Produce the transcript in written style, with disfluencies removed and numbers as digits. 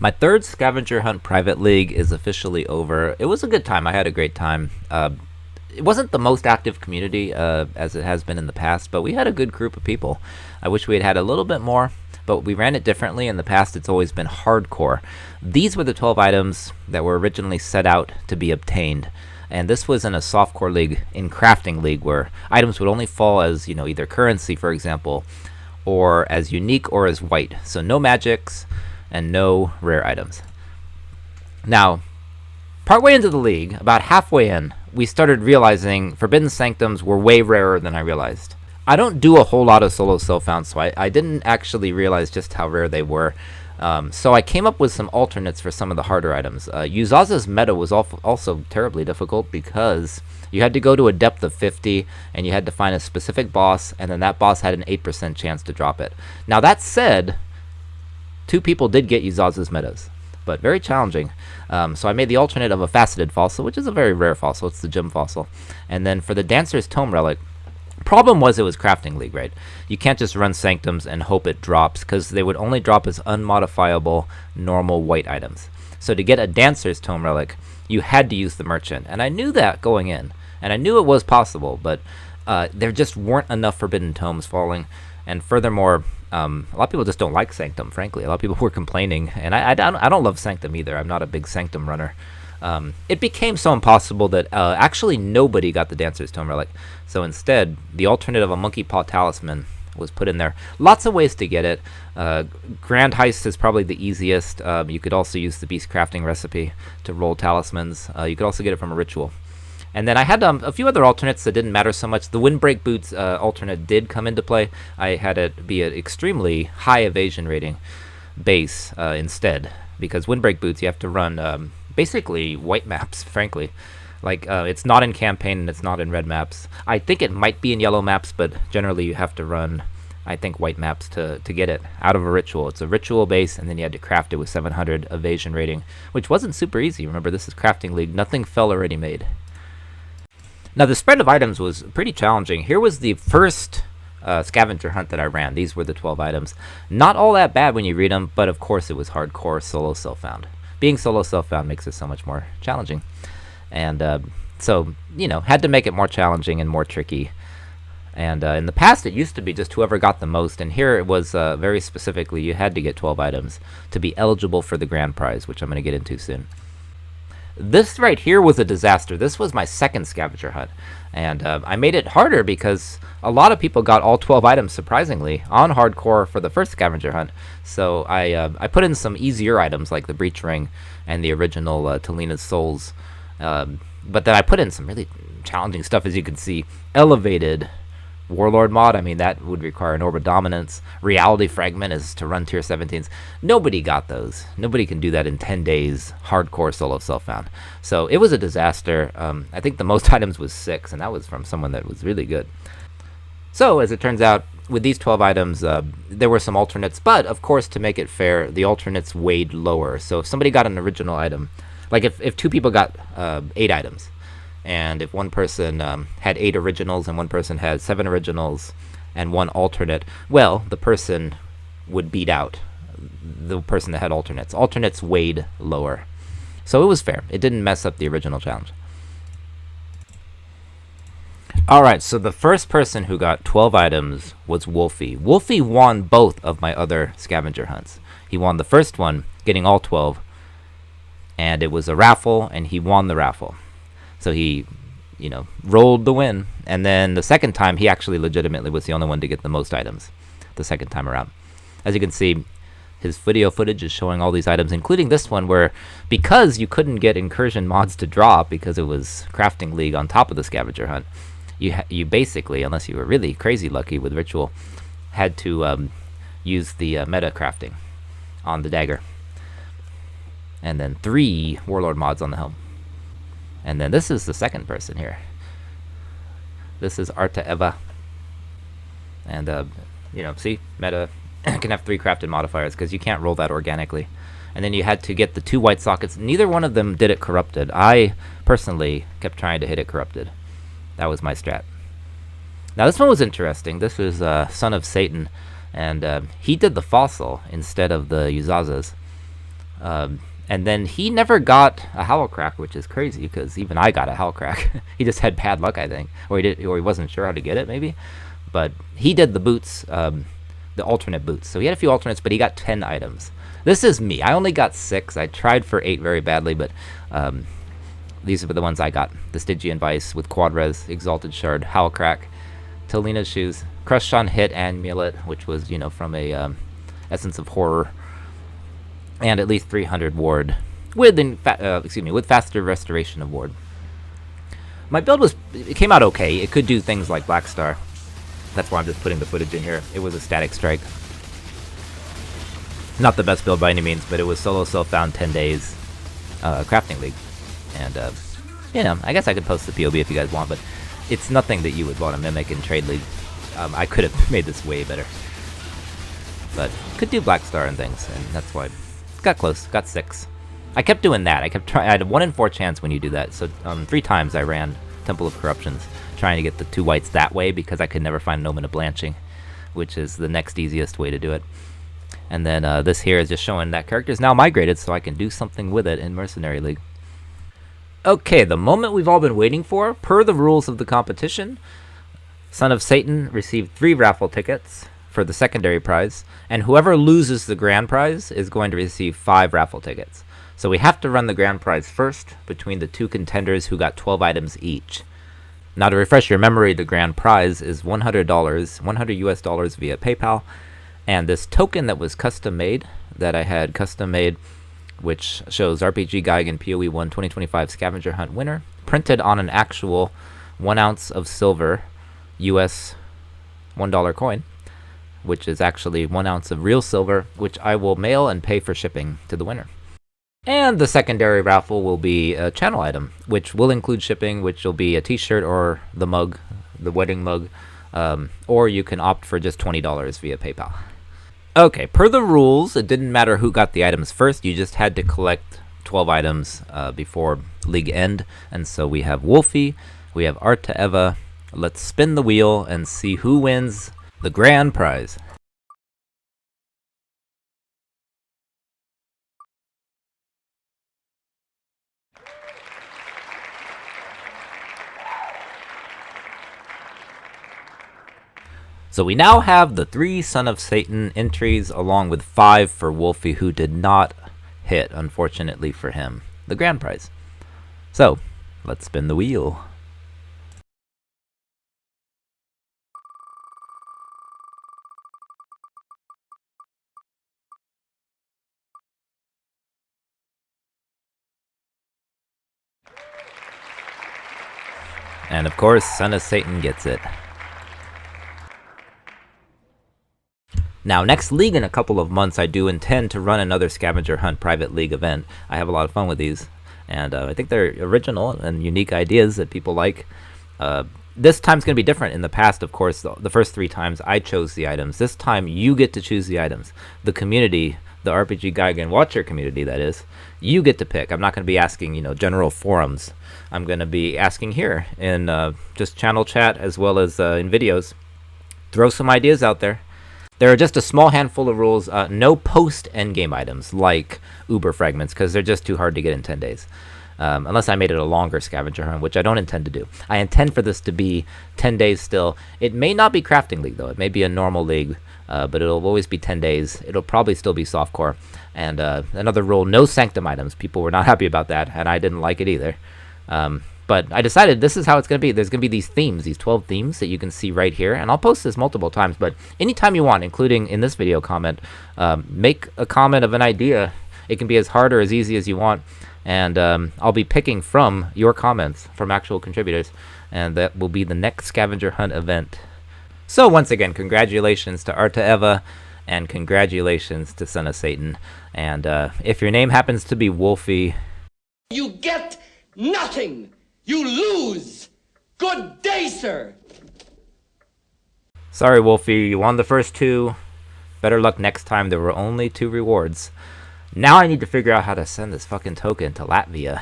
My third scavenger hunt private league is officially over. It was a good time. I had a great time. It wasn't the most active community as it has been in the past, but we had a good group of people. I wish we had had a little bit more, but we ran it differently. In the past, it's always been hardcore. These were the 12 items that were originally set out to be obtained. And this was in a softcore league, in crafting league, where items would only fall as, either currency, for example, or as unique or as white. So no magics and no rare items. Now, partway into the league, about halfway in, we started realizing Forbidden Sanctums were way rarer than I realized. I don't do a whole lot of solo self-found, so I didn't actually realize just how rare they were. So I came up with some alternates for some of the harder items. Yuzaza's meta was also terribly difficult because you had to go to a depth of 50 and you had to find a specific boss, and then that boss had an 8% chance to drop it. Now that said, 2 people did get Yuzaza's metas, but very challenging. So I made the alternate of a faceted fossil, which is a very rare fossil. It's the gem fossil. And then for the Dancer's Tome Relic, problem was it was crafting league, right? You can't just run Sanctums and hope it drops, because they would only drop as unmodifiable normal white items. So to get a Dancer's Tome Relic, you had to use the merchant. And I knew that going in, and I knew it was possible, but there just weren't enough Forbidden Tomes falling. And furthermore, a lot of people just don't like Sanctum, frankly. A lot of people were complaining, and I don't love Sanctum either. I'm not a big Sanctum runner. It became so impossible that actually nobody got the Dancer's Tome Relic. So instead, the alternate of a Monkey Paw Talisman was put in there. Lots of ways to get it. Grand Heist is probably the easiest. You could also use the Beast Crafting recipe to roll talismans. You could also get it from a ritual. And then I had a few other alternates that didn't matter so much. The Windbreak Boots alternate did come into play. I had it be an extremely high evasion rating base instead, because Windbreak Boots you have to run basically white maps, frankly. Like, it's not in campaign and it's not in red maps. I think it might be in yellow maps, but generally you have to run, I think, white maps to get it out of a ritual. It's a ritual base, and then you had to craft it with 700 evasion rating, which wasn't super easy. Remember, this is crafting league. Nothing fell already made. Now, the spread of items was pretty challenging. Here was the first scavenger hunt that I ran. These were the 12 items. Not all that bad when you read them, but of course it was hardcore solo self-found. Being solo self-found makes it so much more challenging. And so, had to make it more challenging and more tricky. And in the past, it used to be just whoever got the most. And here it was very specifically, you had to get 12 items to be eligible for the grand prize, which I'm going to get into soon. This right here was a disaster. This was my second scavenger hunt. And I made it harder because a lot of people got all 12 items, surprisingly, on hardcore for the first scavenger hunt. So I put in some easier items like the Breach Ring and the original Talina's Souls. But then I put in some really challenging stuff, as you can see. Elevated Warlord mod, I mean, that would require an Orb of Dominance. Reality Fragment is to run tier 17s. Nobody got those. Nobody can do that in 10 days, hardcore solo self-found. So it was a disaster. I think the most items was 6, and that was from someone that was really good. So, as it turns out, with these 12 items, there were some alternates, but of course, to make it fair, the alternates weighed lower. So if somebody got an original item, like if 2 people got 8 items, and if one person had 8 originals and one person had 7 originals and 1 alternate, well, the person would beat out the person that had alternates. Alternates weighed lower. So it was fair. It didn't mess up the original challenge. Alright, so the first person who got 12 items was Wolfie. Wolfie won both of my other scavenger hunts. He won the first one, getting all 12, and it was a raffle, and he won the raffle. So he, rolled the win. And then the second time, he actually legitimately was the only one to get the most items the second time around. As you can see, his video footage is showing all these items, including this one where, because you couldn't get incursion mods to drop because it was crafting league on top of the scavenger hunt, you basically, unless you were really crazy lucky with ritual, had to use the meta crafting on the dagger. And then 3 warlord mods on the helm. And then this is the second person here. This is Arta Eva. And, see, meta can have 3 crafted modifiers because you can't roll that organically. And then you had to get the 2 white sockets. Neither one of them did it corrupted. I, personally, kept trying to hit it corrupted. That was my strat. Now, this one was interesting. This was Son of Satan. And he did the fossil instead of the Yuzazas. And then he never got a Howl Crack, which is crazy because even I got a Howl Crack. He just had bad luck, I think, or he wasn't sure how to get it, maybe. But he did the boots, the alternate boots. So he had a few alternates, but he got 10 items. This is me. I only got 6. I tried for 8 very badly, but these are the ones I got: the Stygian Vice with Quad Res, Exalted Shard, Howl Crack, Talina's Shoes, Crush on Hit Amulet, which was from a Essence of Horror, and at least 300 ward with with faster restoration of ward. My build it came out okay. It could do things like Black Star. That's why I'm just putting the footage in here. It was a Static Strike. Not the best build by any means, but it was solo self-found 10 days crafting league. And I guess I could post the POB if you guys want, but it's nothing that you would want to mimic in Trade League. I could have made this way better. But could do Black Star and things, and that's why got close. Got 6. I kept doing that. I kept trying. I had a 1 in 4 chance when you do that. So 3 times I ran Temple of Corruptions, trying to get the 2 whites that way because I could never find an Omen of Blanching, which is the next easiest way to do it. And then this here is just showing that character is now migrated, so I can do something with it in Mercenary League. Okay, the moment we've all been waiting for. Per the rules of the competition, Son of Satan received 3 raffle tickets for the secondary prize, and whoever loses the grand prize is going to receive 5 raffle tickets. So we have to run the grand prize first between the 2 contenders who got 12 items each. Now, to refresh your memory, the grand prize is $100, 100 US dollars via PayPal, and this token that was custom made, that I had custom made, which shows RPG Geigen POE 1 2025 Scavenger Hunt winner, printed on an actual 1 ounce of silver US $1 coin, which is actually 1 ounce of real silver, which I will mail and pay for shipping to the winner. And the secondary raffle will be a channel item, which will include shipping, which will be a t-shirt or the mug, the wedding mug, or you can opt for just $20 via PayPal. Okay, per the rules, it didn't matter who got the items first, you just had to collect 12 items before league end. And so we have Wolfie, we have Art to Eva. Let's spin the wheel and see who wins the grand prize. So we now have the 3 Son of Satan entries along with 5 for Wolfie, who did not hit, unfortunately for him, the grand prize. So let's spin the wheel. And of course, Son of Satan gets it. Now, next league in a couple of months, I do intend to run another Scavenger Hunt private league event. I have a lot of fun with these, and I think they're original and unique ideas that people like. This time's going to be different. In the past, of course, the first 3 times I chose the items. This time, you get to choose the items. The community, the RPG Geigen Watcher community, that is, you get to pick. I'm not going to be asking, general forums. I'm going to be asking here in just channel chat as well as in videos. Throw some ideas out there. There are just a small handful of rules. No post-endgame items like Uber Fragments, because they're just too hard to get in 10 days. Unless I made it a longer Scavenger Hunt, which I don't intend to do. I intend for this to be 10 days still. It may not be Crafting League, though. It may be a normal league, but it'll always be 10 days. It'll probably still be softcore. And another rule, no Sanctum items. People were not happy about that, and I didn't like it either. But I decided this is how it's going to be. There's going to be these themes, these 12 themes that you can see right here. And I'll post this multiple times, but anytime you want, including in this video comment, make a comment of an idea. It can be as hard or as easy as you want. And I'll be picking from your comments, from actual contributors. And that will be the next Scavenger Hunt event. So once again, congratulations to Art to Eva. And congratulations to Son of Satan. And if your name happens to be Wolfie, you get nothing! You lose! Good day, sir! Sorry, Wolfie, you won the first 2. Better luck next time. There were only 2 rewards. Now I need to figure out how to send this fucking token to Latvia.